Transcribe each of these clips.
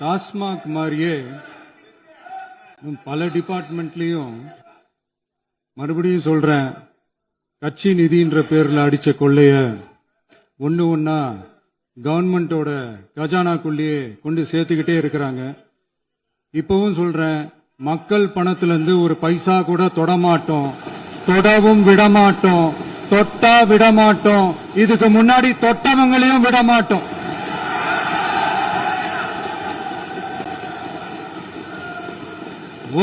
டாஸ்மாக் மாதிரியே பல டிபார்ட்மெண்ட்லயும் மறுபடியும் சொல்றேன், கட்சி நிதின்ற பேர்ல அடிச்ச கொள்ளைய ஒண்ணு ஒன்னா கவர்மெண்டோட கஜானாக்குள்ளேயே கொண்டு சேர்த்துக்கிட்டே இருக்கிறாங்க. இப்பவும் சொல்றேன், மக்கள் பணத்துல இருந்து ஒரு பைசா கூட தொடமாட்டோம், தொடவும் விடமாட்டோம், தொட்டா விடமாட்டோம், இதுக்கு முன்னாடி தொட்டவங்களையும் விடமாட்டோம்.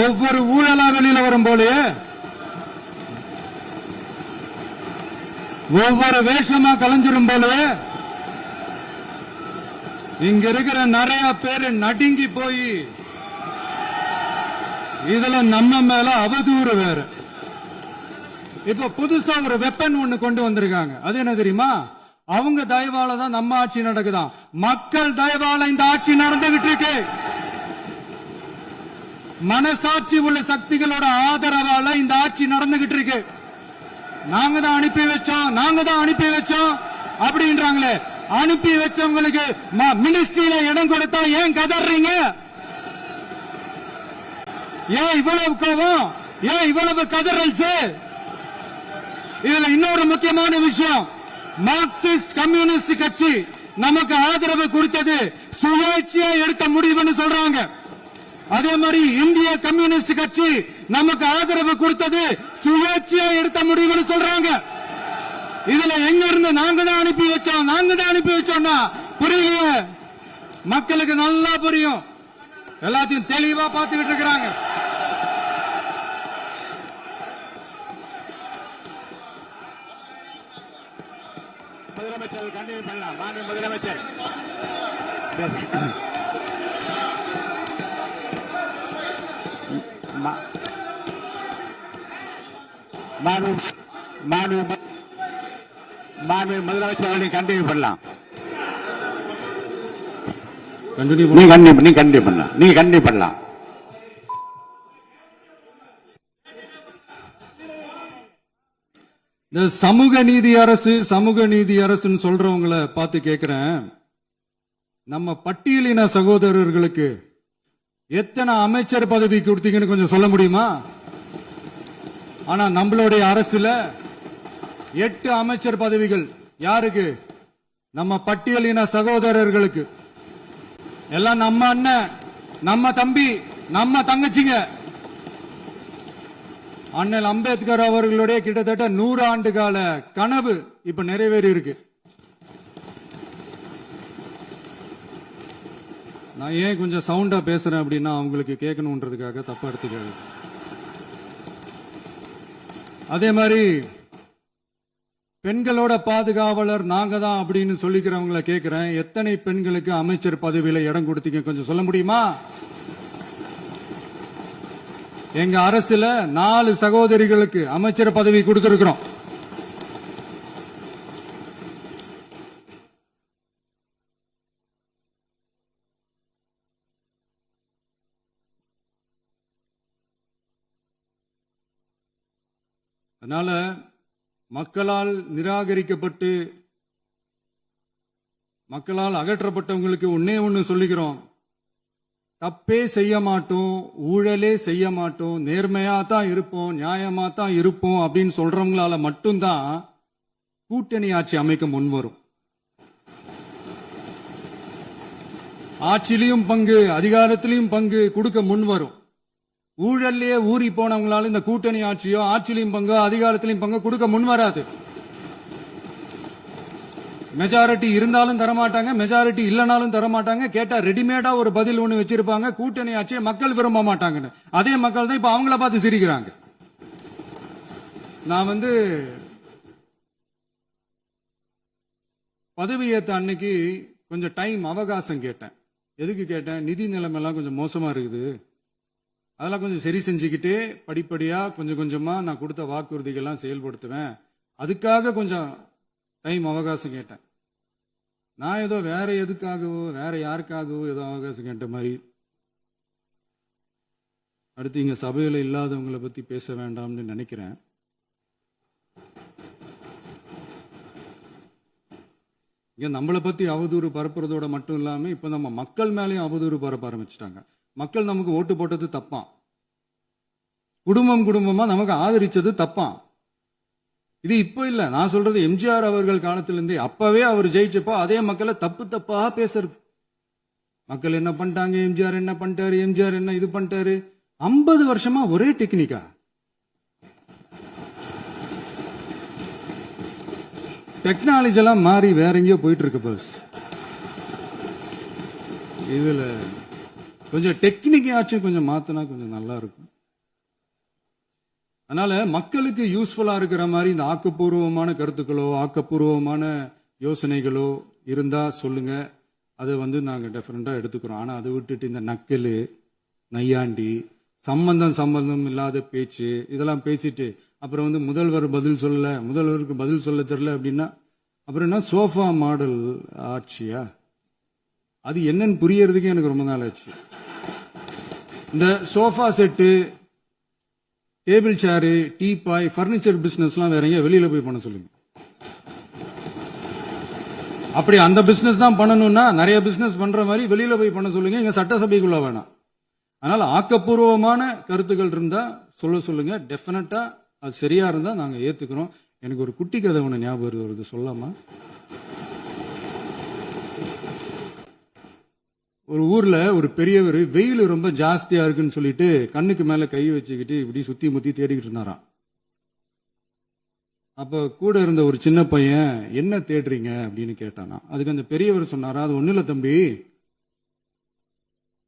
ஒவ்வொரு ஊழலாக வரும் போலயே ஒவ்வொரு வேஷமா கலைஞ்சிரும் போலயே இங்க இருக்கிற நிறைய பேரு நடுங்கி போய் இதுல நம்ம மேல அவதூறு வேற. இப்ப புதுசா ஒரு வெப்பன் ஒண்ணு கொண்டு வந்திருக்காங்க. அது என்ன தெரியுமா? அவங்க தயவால தான் நம்ம ஆட்சி நடக்குதான். மக்கள் தயவால இந்த ஆட்சி நடந்துகிட்டு இருக்கு. மனசாட்சி உள்ள சக்திகளோட ஆதரவால இந்த ஆட்சி நடந்துகிட்டு இருக்கு. நாங்க தான் அனுப்பி வச்சோம் அப்படின்றாங்களே. அனுப்பி வச்சவங்களுக்கு மினிஸ்ட்ரியில இடம் கொடுத்தா ஏன் கதறீங்க? ஏன் இவ்வளவு கோபம்? ஏன் இவ்வளவு கதறல்ஸ்? இதுல இன்னொரு முக்கியமான விஷயம், மார்க்சிஸ்ட் கம்யூனிஸ்ட் கட்சி நமக்கு ஆதரவு கொடுத்தது சுயேட்சையா எடுத்த முடிவுன்னு சொல்றாங்க. அதே மாதிரி இந்திய கம்யூனிஸ்ட் கட்சி நமக்கு ஆதரவு கொடுத்தது சுயேட்சையா எடுத்த முடிவுன்னு சொல்றாங்க. இதுல எங்க இருந்து நாங்க தான் அனுப்பி வச்சோம்னா புரியல. மக்களுக்கு நல்லா புரியும், எல்லாத்தையும் தெளிவா பார்த்துக்கிட்டு இருக்கிறாங்க. முதலமைச்சர் கண்டிப்பாக பண்ணலாம். மாண்பு முதலமைச்சர் முதலமைச்சர் கண்டிப்பாக பண்ணலாம். நீ கண்டிப்பாக பண்ணலாம். இந்த சமூக நீதி அரசுன்னு சொல்றவங்களை பார்த்து கேட்கிறேன், நம்ம பட்டியலின சகோதரர்களுக்கு எத்தனை அமைச்சர் பதவி கொடுத்தீங்கன்னு கொஞ்சம் சொல்ல முடியுமா? ஆனா நம்மளுடைய அரசுல 8 அமைச்சர் பதவிகள் யாருக்கு? நம்ம பட்டியலின சகோதரர்களுக்கு. எல்லாம் நம்ம அண்ணன், நம்ம தம்பி, நம்ம தங்கச்சிங்க. அண்ணல் அம்பேத்கர் அவர்களுடைய கிட்டத்தட்ட 100 ஆண்டு கால கனவு இப்ப நிறைவேறி இருக்கு. நான் ஏன் கொஞ்சம் சவுண்டா பேசுறேன் அப்படின்னா அவங்களுக்கு கேட்கணும்ன்றதுக்காக, தப்பா எடுத்துக்காது. அதே மாதிரி பெண்களோட பாதுகாவலர் நாங்க தான் அப்படின்னு சொல்லிக்கிறவங்களை கேட்கிறேன், எத்தனை பெண்களுக்கு அமைச்சர் பதவியில இடம் கொடுத்தீங்க கொஞ்சம் சொல்ல முடியுமா? எங்க அரசுல 4 சகோதரிகளுக்கு அமைச்சர் பதவி கொடுத்திருக்கிறோம். அதனால மக்களால் நிராகரிக்கப்பட்டு மக்களால் அகற்றப்பட்டவங்களுக்கு ஒண்ணு சொல்லிக்கிறோம், தப்பே செய்ய மாட்டோம், ஊழலே செய்ய மாட்டோம், நேர்மையா தான் இருப்போம், நியாயமா தான் இருப்போம் அப்படின்னு சொல்றவங்களால மட்டும்தான் கூட்டணி ஆட்சி அமைக்க முன்வரும். ஆட்சியிலையும் பங்கு, அதிகாரத்திலையும் பங்கு கொடுக்க முன்வரும். ஊழல்லையே ஊறி போனவங்களால இந்த கூட்டணி ஆட்சியோ ஆட்சியிலையும் பங்கு அதிகாரத்திலையும் பங்கு கொடுக்க முன்வராது. மெஜாரிட்டி இருந்தாலும் தரமாட்டாங்க, மெஜாரிட்டி இல்லனாலும் தரமாட்டாங்க. கேட்டா ரெடிமேடா ஒரு பதில் ஒண்ணு வச்சிருப்பாங்க, கூட்டணி ஆட்சியை மக்கள் விரும்ப மாட்டாங்கன்னு. அதே மக்கள் தான் இப்ப அவங்கள பார்த்து சிரிக்கிறாங்க. நான் பதவி ஏத்த அன்னைக்கு கொஞ்சம் டைம் அவகாசம் கேட்டேன். எதுக்கு கேட்டேன்? நிதி நிலைமைலாம் கொஞ்சம் மோசமா இருக்குது, அதெல்லாம் கொஞ்சம் சரி செஞ்சுக்கிட்டே படிப்படியா கொஞ்சம் கொஞ்சமா நான் கொடுத்த வாக்குறுதிகள்லாம் செயல்படுத்துவேன், அதுக்காக கொஞ்சம் டைம் அவகாசம் கேட்டேன். நான் ஏதோ வேற எதுக்காகவோ வேற யாருக்காகவோ ஏதோ அவகாசம் கேட்ட மாதிரி. அடுத்து இங்க சபையில இல்லாதவங்களை பத்தி பேச வேண்டாம்னு நினைக்கிறேன். இங்க நம்மளை பத்தி அவதூறு பரப்புறதோட மட்டும் இல்லாம இப்ப நம்ம மக்கள் மேலயும் அவதூறு பரப்ப ஆரம்பிச்சிட்டாங்க. மக்கள் நமக்கு ஓட்டு போட்டது தப்பான், குடும்பம் குடும்பமா நமக்கு ஆதரிச்சது தப்பான். இது இப்ப இல்ல, நான் சொல்றது எம்ஜிஆர் அவர்கள் காலத்திலிருந்தே. அப்பவே அவர் ஜெயிச்சப்போ அதே மக்களை தப்பு தப்பா பேசுறது. மக்கள் என்ன பண்ணிட்டாங்க, எம்ஜிஆர் என்ன பண்ணிட்டாரு, எம்ஜிஆர் என்ன இது பண்ணிட்டாரு. 50 வருஷமா ஒரே டெக்னிக்கா. டெக்னாலஜி எல்லாம் மாறி வேற எங்கேயோ போயிட்டு இருக்கு பஸ். இதுல கொஞ்சம் டெக்னிக்காச்சும் கொஞ்சம் மாத்தினா கொஞ்சம் நல்லா இருக்கும். அதனால மக்களுக்கு யூஸ்ஃபுல்லா இருக்கிற மாதிரி இந்த ஆக்கப்பூர்வமான கருத்துக்களோ ஆக்கப்பூர்வமான யோசனைகளோ இருந்தா சொல்லுங்க. அதை நாங்க டெஃபரெண்டா எடுத்துக்கிறோம். ஆனா அதை விட்டுட்டு இந்த நக்கலு நையாண்டி சம்பந்தம் இல்லாத பேச்சு இதெல்லாம் பேசிட்டு அப்புறம் முதல்வர் பதில் சொல்லல, முதல்வருக்கு பதில் சொல்ல தெரியல அப்படின்னா அப்புறம் என்ன சோஃபா மாடல் ஆட்சியா? அது என்னன்னு புரியறதுக்கு எனக்கு ரொம்ப நாள் ஆச்சு. இந்த sofa set, table chair, teapoy, furniture பிசினஸ்லாம் வேற எங்க வெளியில போய் பண்ண சொல்லுங்க. அப்படி அந்த பிசினஸ் தான் பண்ணணும்னா நிறைய பிசினஸ் பண்ற மாதிரி வெளியில போய் பண்ண சொல்லுங்க, இங்க சட்டசபைக்குள்ள வேணாம். அதனால ஆக்கப்பூர்வமான கருத்துக்கள் இருந்தா சொல்லுங்க. டெஃபினட்டா அது சரியா இருந்தா நாங்க ஏத்துக்கிறோம். எனக்கு ஒரு குட்டி கதை ஒண்ணு ஞாபகம் வருது, சொல்லாமா? ஒரு ஊர்ல ஒரு பெரியவர் வெயில் ரொம்ப ஜாஸ்தியா இருக்குன்னு சொல்லிட்டு கண்ணுக்கு மேல கை வச்சுக்கிட்டு இப்படி சுத்தி முத்தி தேடிக்கிட்டு இருந்தாராம். அப்ப கூட இருந்த ஒரு சின்ன பையன் என்ன தேடுறீங்க அப்படின்னு கேட்டானா. அதுக்கு அந்த பெரியவர் சொன்னாரா, அது ஒண்ணு இல்ல தம்பி,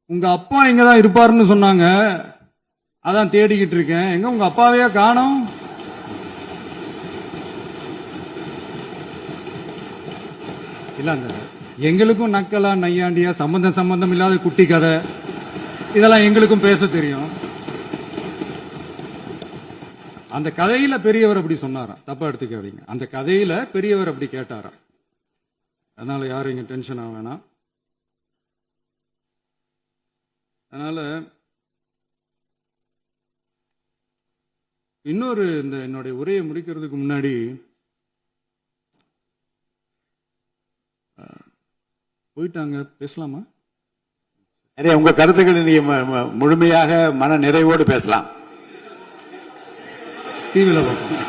உங்க அப்பா இங்கதான் இருப்பாருன்னு சொன்னாங்க, அதான் தேடிக்கிட்டு இருக்கேன். எங்க உங்க அப்பாவையா காணோம்? இல்ல அந்த எங்களுக்கும் நக்கலா நையாண்டியா சம்பந்தம் இல்லாத குட்டி கதை இதெல்லாம் எங்களுக்கும் பேச தெரியும். அந்த கதையில பெரியவர் அப்படி சொன்னாராம், தப்பா எடுத்துக்காதீங்க. அந்த கதையில பெரியவர் அப்படி கேட்டாராம். அதனால யாரும் இங்க டென்ஷன் ஆக வேணாம். அதனால இன்னொரு இந்த என்னுடைய உரையை முடிக்கிறதுக்கு முன்னாடி போயிட்டாங்க, பேசலாமா? உங்க கருத்துக்களை நீங்க முழுமையாக மன நிறைவோடு பேசலாம். டிவில பார்ப்போம்.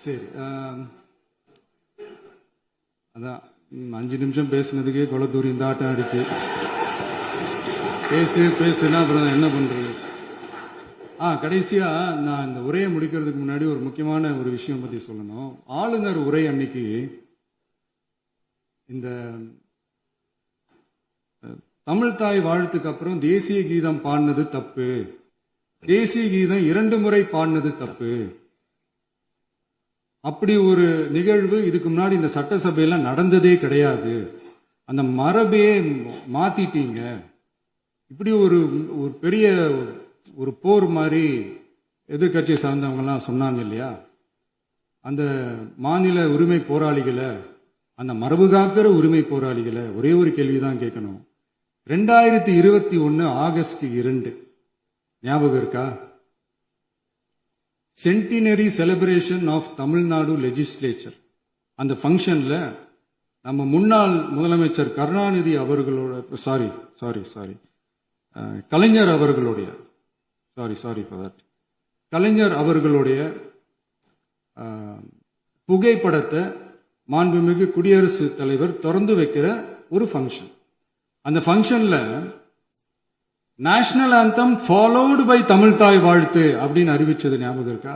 சரி, அதான் 5 நிமிஷம் பேசுனதுக்கே கொளத்தூரி இந்த ஆட்டம் அடிச்சு பேசுனா அப்புறம் என்ன பண்றது? கடைசியா நான் இந்த உரையை முடிக்கிறதுக்கு முன்னாடி ஒரு முக்கியமான ஒரு விஷயம் பத்தி சொல்லணும். ஆளுநர் உரை அன்னைக்கு இந்த தமிழ் தாய் வாழ்த்துக்கு அப்புறம் தேசிய கீதம் பாடினது தப்பு, தேசிய கீதம் 2 முறை பாடினது தப்பு. அப்படி ஒரு நிகழ்வு இதுக்கு முன்னாடி இந்த சட்டசபையில நடந்ததே கிடையாது. அந்த மரபையே மாத்திட்டீங்க. இப்படி ஒரு பெரிய ஒரு போர் மாதிரி எதிர்கட்சியை சார்ந்தவங்க எல்லாம் சொன்னாங்க இல்லையா? அந்த மாநில உரிமை போராளிகளை, அந்த மரபு காக்கிற உரிமை போராளிகளை ஒரே ஒரு கேள்விதான் கேட்கணும். 2021 ஆகஸ்ட் 2 ஞாபகம் இருக்கா? Centenary celebration of Tamil Nadu legislature. அந்த ஃபங்க்ஷன்ல நம்ம முன்னாள் முதலமைச்சர் கருணாநிதி அவர்களோட சாரி கலைஞர் அவர்களுடைய கலைஞர் அவர்களுடைய புகைப்படத்தை மாண்புமிகு குடியரசுத் தலைவர் திறந்து வைக்கிற ஒரு ஃபங்க்ஷன். அந்த ஃபங்க்ஷன்ல national anthem followed by Tamil தாய் வாழ்த்து அப்படின்னு அறிவிச்சது ஞாபகம் இருக்கா?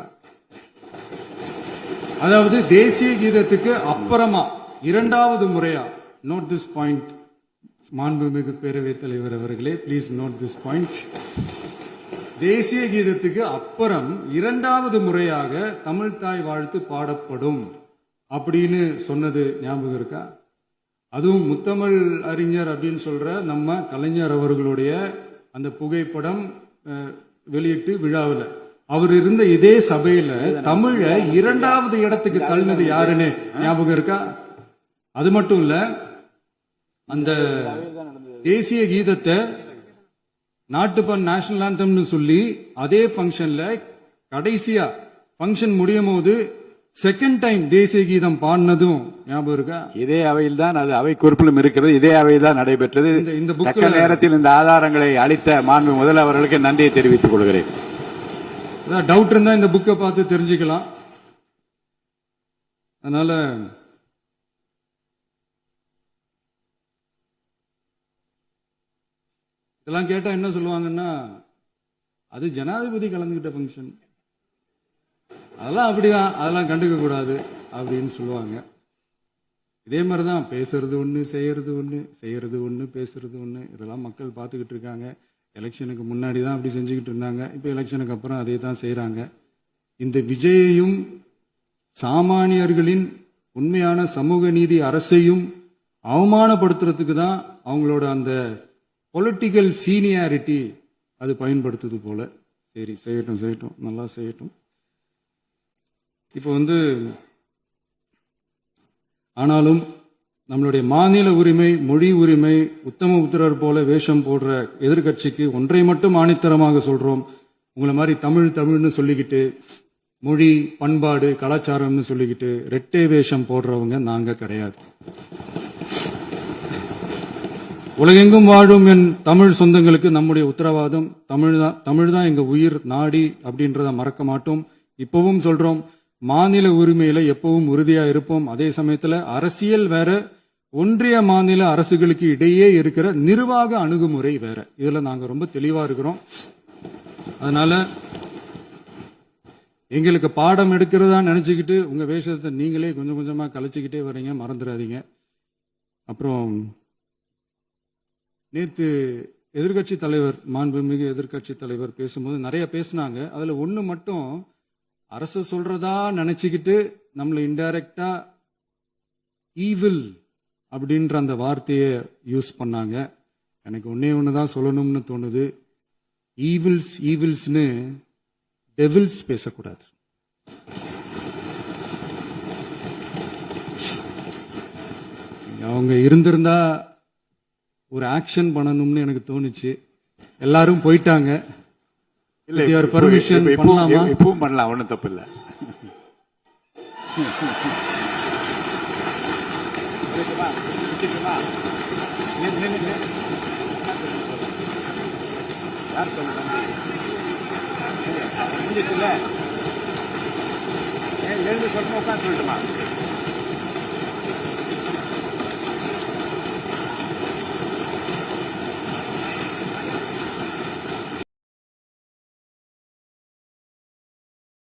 அதாவது தேசிய கீதத்துக்கு அப்புறமா 2வது முறையா, நோட் திஸ் பாயிண்ட் மாண்புமிகு பேரவைத் தலைவர் அவர்களே, பிளீஸ் நோட் திஸ் பாயிண்ட். தேசிய கீதத்துக்கு அப்புறம் 2வது முறையாக தமிழ் தாய் வாழ்த்து பாடப்படும் அப்படின்னு சொன்னது ஞாபகம் இருக்கா? அதுவும் முத்தமிழ் அறிஞர் அப்படின்னு சொல்ற நம்ம கலைஞர் அவர்களுடைய அந்த புகைப்படம் வெளியிட்டு விழாவில் அவர் இருந்த இதே சபையில தமிழ 2வது இடத்துக்கு தள்ளினது யாருன்னு ஞாபகம் இருக்கா? அது மட்டும் இல்ல, அந்த தேசிய கீதத்தை நாட்டுப்பண் நேஷனல் ஆந்தம்னு சொல்லி அதே ஃபங்க்ஷன்ல கடைசியா ஃபங்க்ஷன் முடியும் போது செகண்ட் டைம் தேசிய கீதம் பாடினதும் ஞாபகம் இருக்கா? இதே அவையில் தான் அது அவை குறிப்பிலும் இருக்கிறது. இதே அவையில் தான் நடைபெற்றது. இந்த தக்க நேரத்தில் இந்த ஆதாரங்களை அளித்த மாண்பு முதல்வர்களுக்கு நன்றியை தெரிவித்துக் கொள்கிறேன். டவுட் இருந்தா இந்த புக்கை பார்த்து தெரிஞ்சுக்கலாம். அதனால இதெல்லாம் கேட்டா என்ன சொல்லுவாங்கன்னா, அது ஜனாதிபதி கலந்துகிட்ட ஃபங்க்ஷன், அதெல்லாம் அப்படிதான், அதெல்லாம் கண்டுக்க கூடாது அப்படின்னு சொல்லுவாங்க. இதே மாதிரிதான் பேசுறது ஒண்ணு, செய்யறது ஒண்ணு, செய்யறது ஒண்ணு, பேசுறது ஒண்ணு. இதெல்லாம் மக்கள் பார்த்துக்கிட்டு இருக்காங்க. எலெக்ஷனுக்கு முன்னாடி தான் அப்படி செஞ்சுக்கிட்டு இருந்தாங்க. இப்ப எலெக்ஷனுக்கு அப்புறம் அதே தான் செய்யறாங்க. இந்த விஜயையும் சாமானியர்களின் உண்மையான சமூக நீதி அரசையும் அவமானப்படுத்துறதுக்கு தான் அவங்களோட அந்த பொலிட்டிக்கல் சீனியாரிட்டி அது பயன்படுத்துது போல. சரி, செய்யட்டும் செய்யட்டும், நல்லா செய்யட்டும். இப்போ ஆனாலும் நம்மளுடைய மாநில உரிமை, மொழி உரிமை, உத்தம உத்தரர் போல வேஷம் போடுற எதிர்கட்சிக்கு ஒன்றை மட்டும் ஆணித்தரமாக சொல்றோம். உங்களை மாதிரி தமிழ்னு சொல்லிக்கிட்டு, மொழி, பண்பாடு, கலாச்சாரம்னு சொல்லிக்கிட்டு ரெட்டை வேஷம் போடுறவங்க நாங்க கிடையாது. உலகெங்கும் வாழும் என் தமிழ் சொந்தங்களுக்கு நம்முடைய உத்தரவாதம் தமிழ் தான் எங்க உயிர் நாடி அப்படின்றத மறக்க மாட்டோம். இப்பவும் சொல்றோம், மாநில உரிமையில எப்பவும் உறுதியா இருப்போம். அதே சமயத்துல அரசியல் வேற, ஒன்றிய மாநில அரசுகளுக்கு இடையே இருக்கிற நிர்வாக அணுகுமுறை வேற. இதுல நாங்க ரொம்ப தெளிவா இருக்கிறோம். அதனால எங்களுக்கு பாடம் எடுக்கிறதா நினைச்சுக்கிட்டு உங்க வேஷத்தை நீங்களே கொஞ்சம் கொஞ்சமா கலைச்சுக்கிட்டே வர்றீங்க, மறந்துடாதீங்க. அப்புறம் நேத்து எதிர்கட்சி தலைவர், மாண்புமிகு எதிர்கட்சி தலைவர் பேசும்போது நிறைய பேசினாங்க. அதுல ஒண்ணு மட்டும், அரசு சொல்றதா நினைச்சுக்கிட்டு நம்மள இன்டைரக்டா ஈவில் அப்படின்ற அந்த வார்த்தையை யூஸ் பண்ணாங்க. எனக்கு ஒன்னே ஒண்ணுதான் சொல்லணும்னு தோணுது, ஈவில்ஸ்னு டெவில்ஸ் பேசக்கூடாது. அவங்க இருந்திருந்தா ஒரு ஆக்ஷன் பண்ணணும்னு எனக்கு தோணுச்சு. எல்லாரும் போயிட்டாங்க. பர்மிஷன் பண்ணலாமா? இப்பவும் பண்ணலாம், ஒன்றும் தப்பு இல்லை. யார் சொல்லுங்க? எழுந்து சொல்லணும், உட்காந்து சொல்லட்டுமா?